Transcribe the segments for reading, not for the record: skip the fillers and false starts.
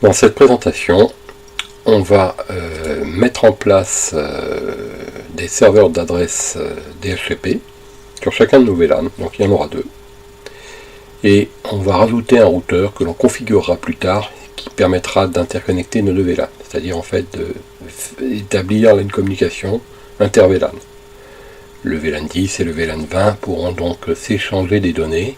Dans cette présentation, on va mettre en place des serveurs d'adresse DHCP sur chacun de nos VLAN, donc il y en aura deux. Et on va rajouter un routeur que l'on configurera plus tard, qui permettra d'interconnecter nos deux VLAN, c'est-à-dire en fait d'établir une communication inter-VLAN. Le VLAN 10 et le VLAN 20 pourront donc s'échanger des données.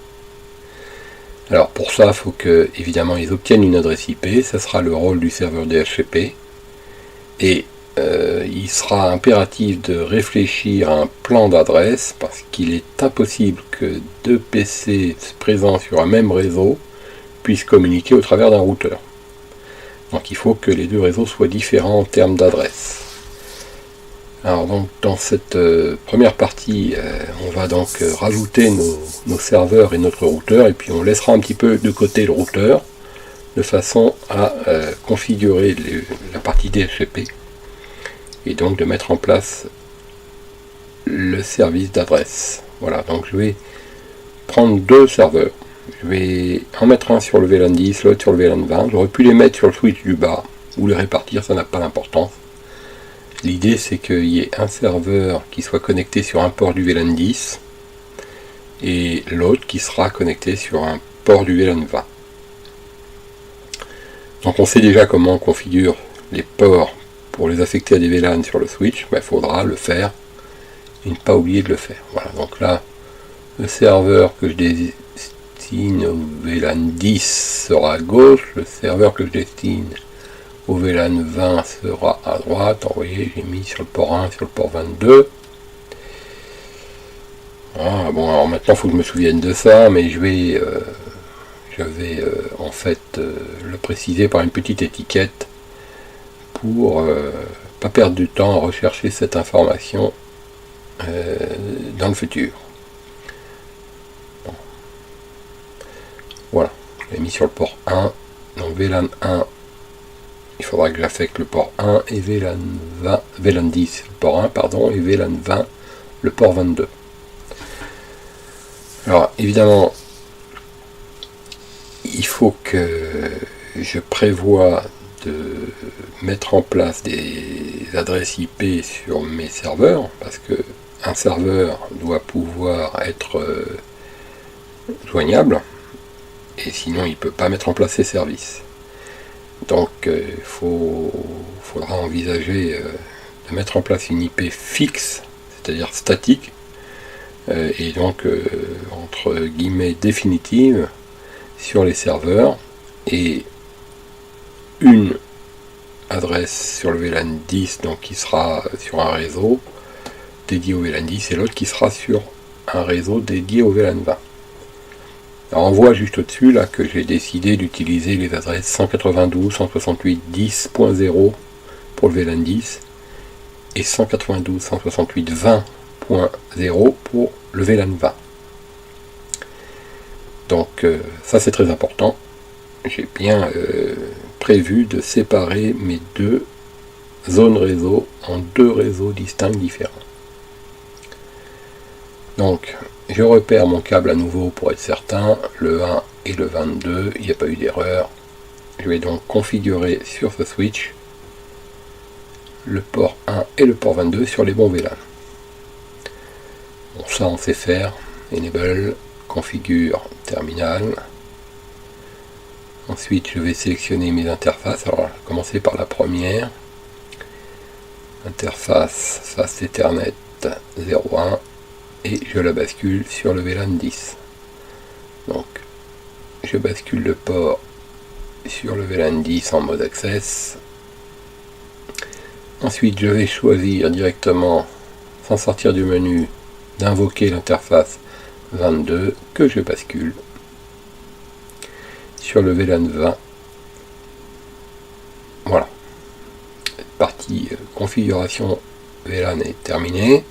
Alors pour ça, il faut que évidemment ils obtiennent une adresse IP, ça sera le rôle du serveur DHCP, et il sera impératif de réfléchir à un plan d'adresse, parce qu'il est impossible que deux PC présents sur un même réseau puissent communiquer au travers d'un routeur. Donc il faut que les deux réseaux soient différents en termes d'adresse. Alors donc dans cette première partie, on va donc rajouter nos serveurs et notre routeur, et puis on laissera un petit peu de côté le routeur, de façon à configurer la partie DHCP, et donc de mettre en place le service d'adresse. Voilà, donc je vais prendre deux serveurs. Je vais en mettre un sur le VLAN 10, l'autre sur le VLAN 20. J'aurais pu les mettre sur le switch du bas, ou les répartir, ça n'a pas d'importance. L'idée c'est qu'il y ait un serveur qui soit connecté sur un port du VLAN 10, et l'autre qui sera connecté sur un port du VLAN 20. Donc on sait déjà comment on configure les ports pour les affecter à des VLAN sur le switch, il faudra le faire et ne pas oublier de le faire. Voilà, donc là, le serveur que je destine au VLAN 10 sera à gauche, le serveur que je destine au VLAN 20 sera à droite. Vous voyez, j'ai mis sur le port 1, sur le port 22. Ah, bon, alors maintenant il faut que je me souvienne de ça, mais je vais en fait le préciser par une petite étiquette pour pas perdre du temps à rechercher cette information dans le futur. Bon. Voilà, je l'ai mis sur le port 1, donc VLAN 1, il faudra que j'affecte le port 1, et VLAN 10 le port 1, pardon, et VLAN 20 le port 22. Alors évidemment, il faut que je prévoie de mettre en place des adresses IP sur mes serveurs, parce que un serveur doit pouvoir être joignable, et sinon il ne peut pas mettre en place ses services. Donc il faudra envisager de mettre en place une IP fixe, c'est-à-dire statique, et donc entre guillemets définitive sur les serveurs, et une adresse sur le VLAN 10 donc qui sera sur un réseau dédié au VLAN 10, et l'autre qui sera sur un réseau dédié au VLAN 20. Alors on voit juste au-dessus là que j'ai décidé d'utiliser les adresses 192.168.10.0 pour le VLAN 10 et 192.168.20.0 pour le VLAN 20. Donc ça c'est très important. J'ai bien prévu de séparer mes deux zones réseau en deux réseaux distincts différents. Donc je repère mon câble à nouveau pour être certain, le 1 et le 22, il n'y a pas eu d'erreur. Je vais donc configurer sur ce switch le port 1 et le port 22 sur les bons VLAN. Bon, ça on sait faire. Enable, configure, terminal. Ensuite je vais sélectionner mes interfaces. Alors je vais commencer par la première. Interface face Ethernet 01. Et je la bascule sur le VLAN 10. Donc je bascule le port sur le VLAN 10 en mode access. Ensuite je vais choisir directement, sans sortir du menu, d'invoquer l'interface 22 que je bascule sur le VLAN 20. Voilà, cette partie configuration VLAN est terminée.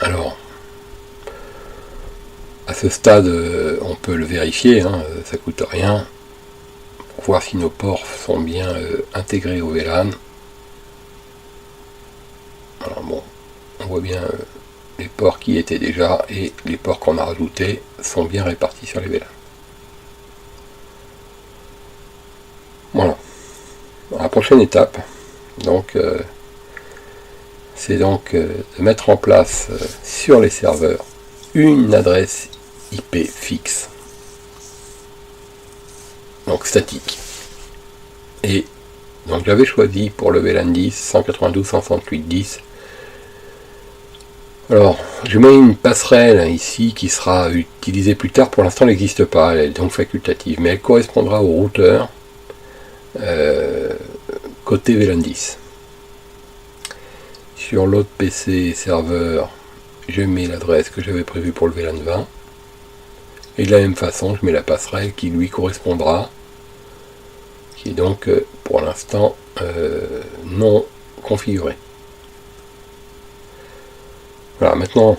Alors, à ce stade, on peut le vérifier, ça coûte rien, pour voir si nos ports sont bien intégrés au VLAN. Alors bon, on voit bien les ports qui étaient déjà, et les ports qu'on a rajoutés sont bien répartis sur les VLAN. prochaine étape, donc, c'est donc de mettre en place sur les serveurs une adresse IP fixe, donc statique. Et donc j'avais choisi pour le VLAN 10 192.168.10. Alors, je mets une passerelle ici qui sera utilisée plus tard. Pour l'instant, elle n'existe pas, elle est donc facultative, mais elle correspondra au routeur côté VLAN 10. Sur l'autre PC serveur, je mets l'adresse que j'avais prévue pour le VLAN 20. Et de la même façon, je mets la passerelle qui lui correspondra, qui est donc pour l'instant non configurée. Voilà, maintenant,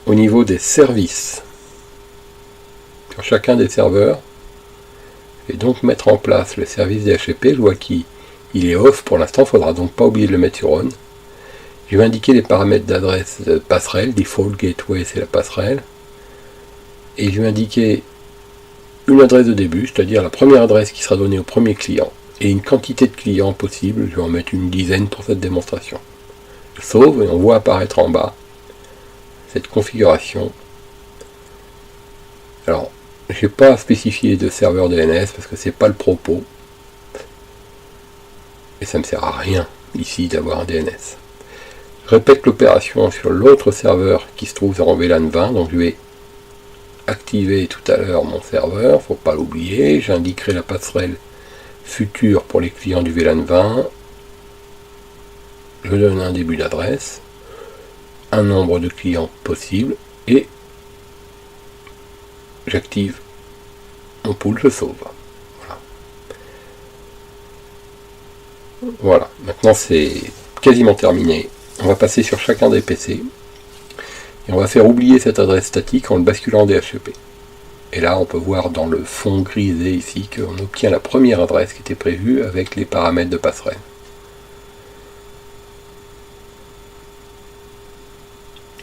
au niveau des services, sur chacun des serveurs, je vais donc mettre en place le service DHCP. Je vois qu'il est off pour l'instant, il ne faudra donc pas oublier de le mettre sur on. Je vais indiquer les paramètres d'adresse de passerelle, default gateway c'est la passerelle, et je vais indiquer une adresse de début, c'est-à-dire la première adresse qui sera donnée au premier client, et une quantité de clients possible, je vais en mettre une dizaine pour cette démonstration. Je sauve et on voit apparaître en bas cette configuration. Alors, je n'ai pas spécifié de serveur DNS parce que c'est pas le propos, et ça ne me sert à rien ici d'avoir un DNS. Je répète l'opération sur l'autre serveur qui se trouve en VLAN 20, donc je vais activer tout à l'heure mon serveur, faut pas l'oublier, j'indiquerai la passerelle future pour les clients du VLAN 20, je donne un début d'adresse, un nombre de clients possible, et j'active mon pool, je sauve. Voilà, maintenant c'est quasiment terminé. On va passer sur chacun des PC et on va faire oublier cette adresse statique en le basculant en DHCP. Et là on peut voir dans le fond grisé ici qu'on obtient la première adresse qui était prévue avec les paramètres de passerelle.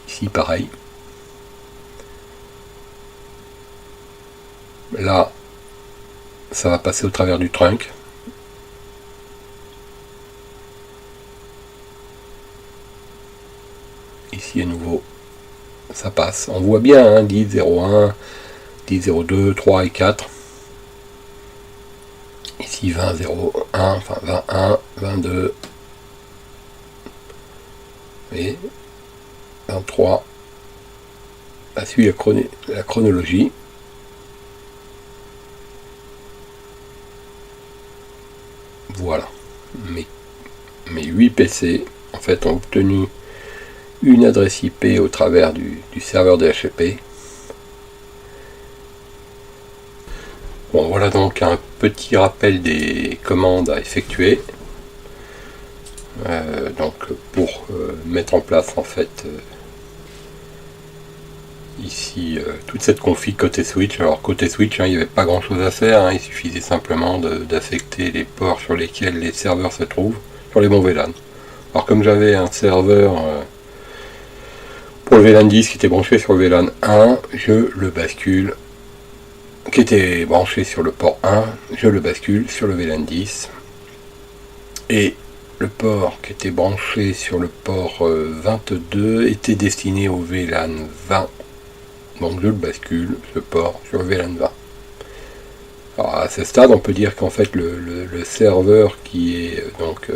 Ici pareil. Là ça va passer au travers du trunk. Ici à nouveau ça passe, on voit bien 10.01, 10.02, 3 et 4, ici 20.01, enfin 21, 22 et 23, là suit la chronologie. Voilà, mes 8 PC en fait ont obtenu une adresse IP au travers du serveur DHCP. Bon, voilà donc un petit rappel des commandes à effectuer. Donc pour mettre en place en fait ici toute cette config côté switch. Alors côté switch, il n'y avait pas grand chose à faire, il suffisait simplement d'affecter les ports sur lesquels les serveurs se trouvent sur les bons VLAN. Alors comme j'avais un serveur pour le VLAN 10 qui était branché sur le VLAN 1, je le bascule, qui était branché sur le port 1, je le bascule sur le VLAN 10, et le port qui était branché sur le port 22 était destiné au VLAN 20, donc je le bascule, ce port, sur le VLAN 20. Alors à ce stade, on peut dire qu'en fait le serveur qui est donc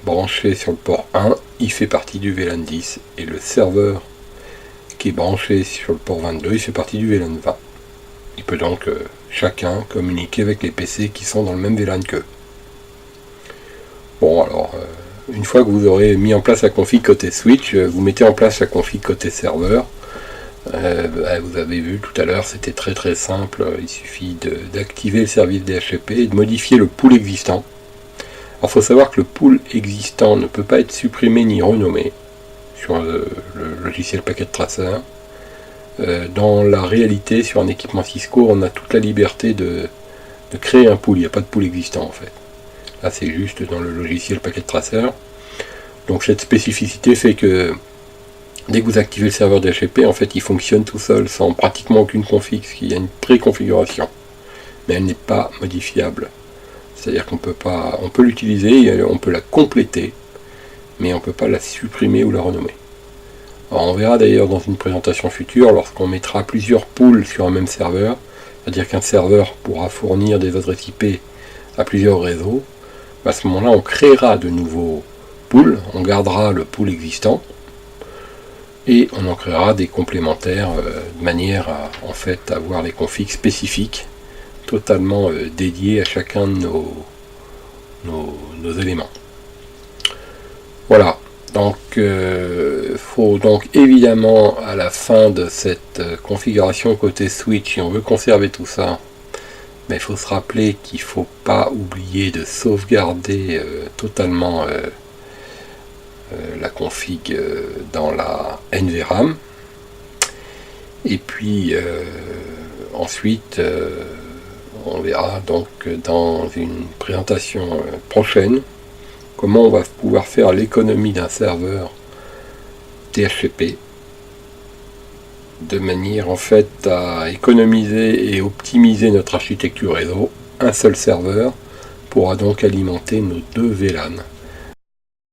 branché sur le port 1, il fait partie du VLAN 10, et le serveur qui est branché sur le port 22, il fait partie du VLAN 20. Il peut donc chacun communiquer avec les PC qui sont dans le même VLAN qu'eux. Bon, alors, une fois que vous aurez mis en place la config côté switch, vous mettez en place la config côté serveur. Vous avez vu tout à l'heure, c'était très très simple, il suffit d'activer le service DHCP et de modifier le pool existant. Alors il faut savoir que le pool existant ne peut pas être supprimé ni renommé sur le logiciel Packet Tracer. Dans la réalité, sur un équipement Cisco, on a toute la liberté de créer un pool, il n'y a pas de pool existant en fait. Là c'est juste dans le logiciel Packet Tracer. Donc cette spécificité fait que dès que vous activez le serveur DHCP, en fait il fonctionne tout seul sans pratiquement aucune config, parce qu'il y a une préconfiguration, mais elle n'est pas modifiable C'est-à-dire qu'on peut l'utiliser, on peut la compléter, mais on ne peut pas la supprimer ou la renommer. Alors on verra d'ailleurs dans une présentation future, lorsqu'on mettra plusieurs pools sur un même serveur, c'est-à-dire qu'un serveur pourra fournir des adresses IP à plusieurs réseaux, à ce moment-là on créera de nouveaux pools, on gardera le pool existant, et on en créera des complémentaires de manière à en fait avoir les configs spécifiques totalement dédiés à chacun de nos éléments. Voilà, donc faut donc évidemment à la fin de cette configuration côté switch, si on veut conserver tout ça, mais il faut se rappeler qu'il ne faut pas oublier de sauvegarder totalement la config dans la NVRAM. Et puis ensuite on verra donc dans une présentation prochaine comment on va pouvoir faire l'économie d'un serveur DHCP de manière en fait à économiser et optimiser notre architecture réseau. Un seul serveur pourra donc alimenter nos deux VLAN.